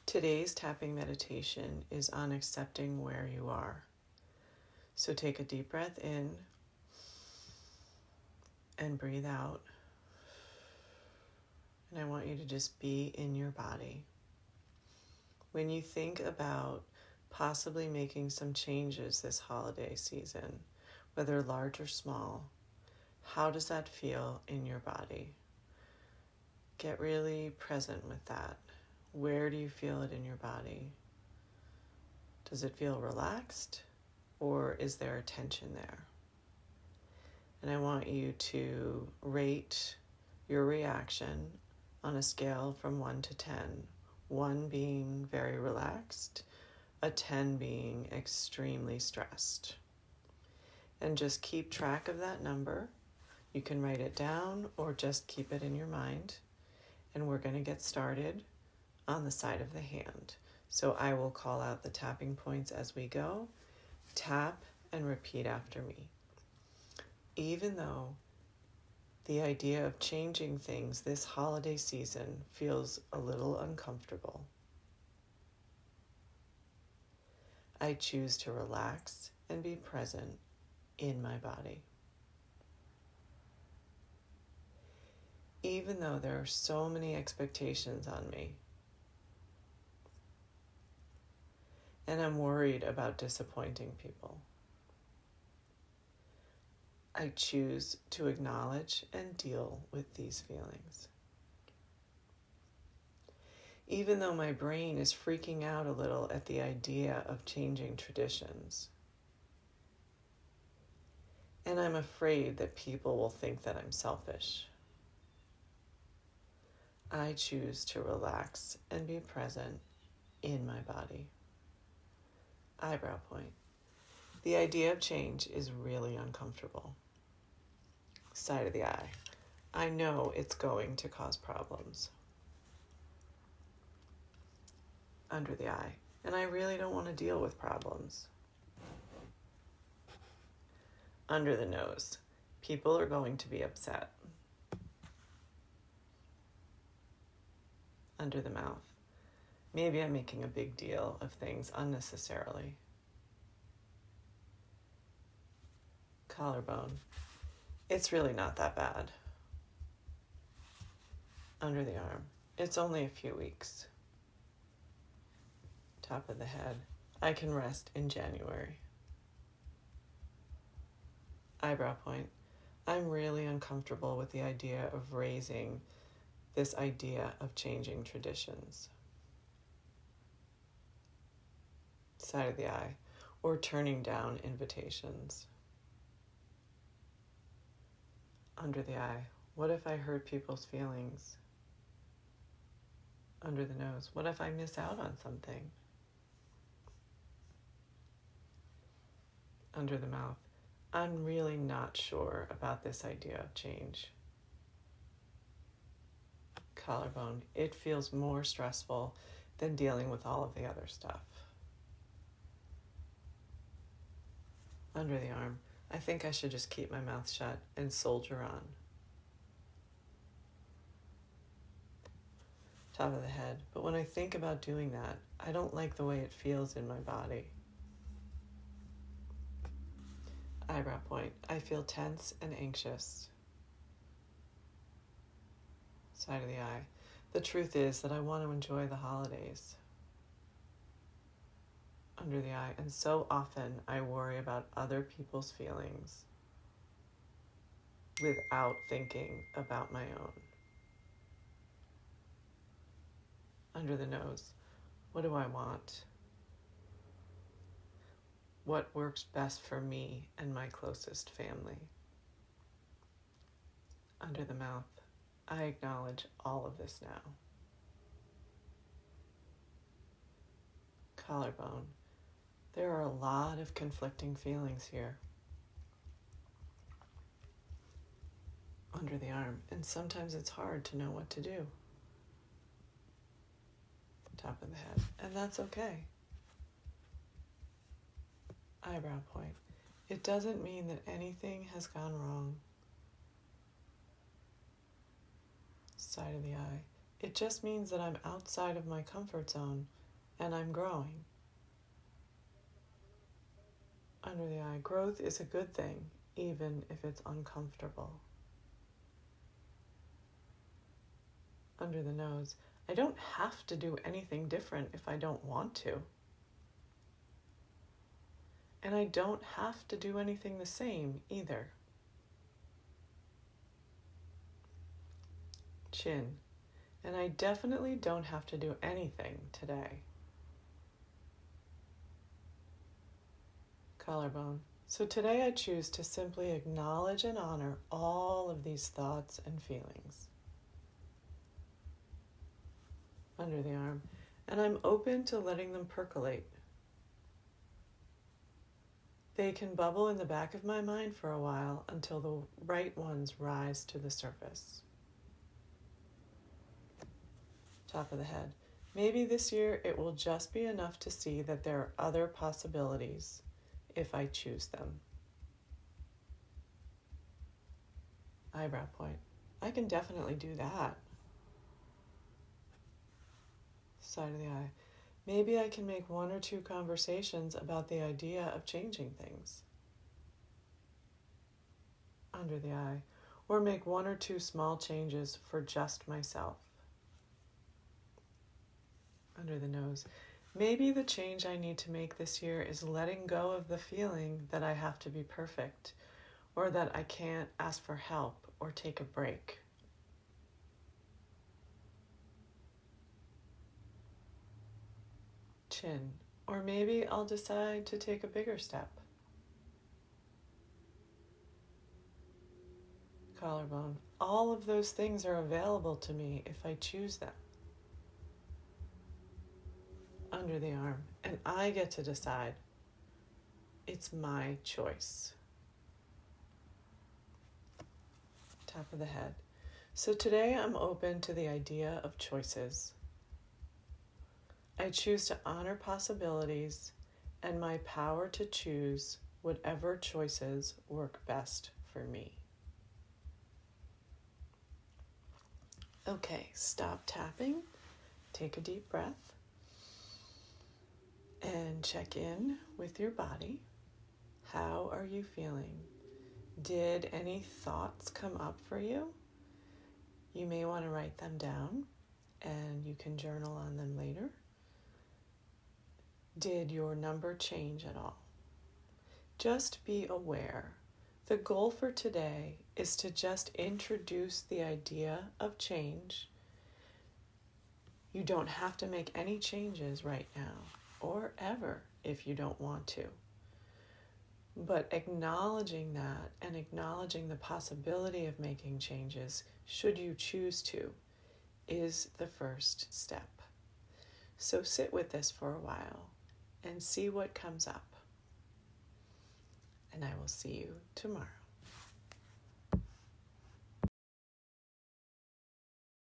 Today's tapping meditation is on accepting where you are. So take a deep breath in and breathe out. And I want you to just be in your body. When you think about possibly making some changes this holiday season, whether large or small, how does that feel in your body? Get really present with that. Where do you feel it in your body? Does it feel relaxed, or is there a tension there? And I want you to rate your reaction on a scale from 1 to 10. 1 being very relaxed, a 10 being extremely stressed. And just keep track of that number. You can write it down or just keep it in your mind. And we're going to get started on the side of the hand. So I will call out the tapping points as we go. Tap and repeat after me. Even though the idea of changing things this holiday season feels a little uncomfortable, I choose to relax and be present in my body. Even though there are so many expectations on me, and I'm worried about disappointing people, I choose to acknowledge and deal with these feelings. Even though my brain is freaking out a little at the idea of changing traditions, and I'm afraid that people will think that I'm selfish, I choose to relax and be present in my body. Eyebrow point. The idea of change is really uncomfortable. Side of the eye. I know it's going to cause problems. Under the eye. And I really don't want to deal with problems. Under the nose. People are going to be upset. Under the mouth. Maybe I'm making a big deal of things unnecessarily. Collarbone. It's really not that bad. Under the arm. It's only a few weeks. Top of the head. I can rest in January. Eyebrow point. I'm really uncomfortable with the idea of raising this idea of changing traditions. Side of the eye. Or turning down invitations. Under the eye. What if I hurt people's feelings? Under the nose. What if I miss out on something? Under the mouth. I'm really not sure about this idea of change. Collarbone. It feels more stressful than dealing with all of the other stuff. Under the arm. I think I should just keep my mouth shut and soldier on. Top of the head. But when I think about doing that, I don't like the way it feels in my body. Eyebrow point. I feel tense and anxious. Side of the eye. The truth is that I want to enjoy the holidays. Under the eye. And so often I worry about other people's feelings without thinking about my own. Under the nose. What do I want? What works best for me and my closest family? Under the mouth. I acknowledge all of this now. Collarbone. There are a lot of conflicting feelings here. Under the arm. And sometimes it's hard to know what to do. Top of the head. And that's okay. Eyebrow point. It doesn't mean that anything has gone wrong. Side of the eye. It just means that I'm outside of my comfort zone and I'm growing. Under the eye, growth is a good thing, even if it's uncomfortable. Under the nose, I don't have to do anything different if I don't want to. And I don't have to do anything the same either. Chin, and I definitely don't have to do anything today. Collarbone, so today I choose to simply acknowledge and honor all of these thoughts and feelings. Under the arm, and I'm open to letting them percolate. They can bubble in the back of my mind for a while until the right ones rise to the surface. Top of the head. Maybe this year it will just be enough to see that there are other possibilities if I choose them. Eyebrow point. I can definitely do that. Side of the eye. Maybe I can make one or two conversations about the idea of changing things. Under the eye. Or make one or two small changes for just myself. Under the nose. Maybe the change I need to make this year is letting go of the feeling that I have to be perfect, or that I can't ask for help or take a break. Chin, or maybe I'll decide to take a bigger step. Collarbone, all of those things are available to me if I choose them. Under the arm, and I get to decide. It's my choice. Top of the head. So today I'm open to the idea of choices. I choose to honor possibilities and my power to choose whatever choices work best for me. Okay, stop tapping, take a deep breath, and check in with your body. How are you feeling? Did any thoughts come up for you? You may want to write them down and you can journal on them later. Did your number change at all? Just be aware. The goal for today is to just introduce the idea of change. You don't have to make any changes right now or ever if you don't want to. But acknowledging that and acknowledging the possibility of making changes, should you choose to, is the first step. So sit with this for a while and see what comes up. And I will see you tomorrow.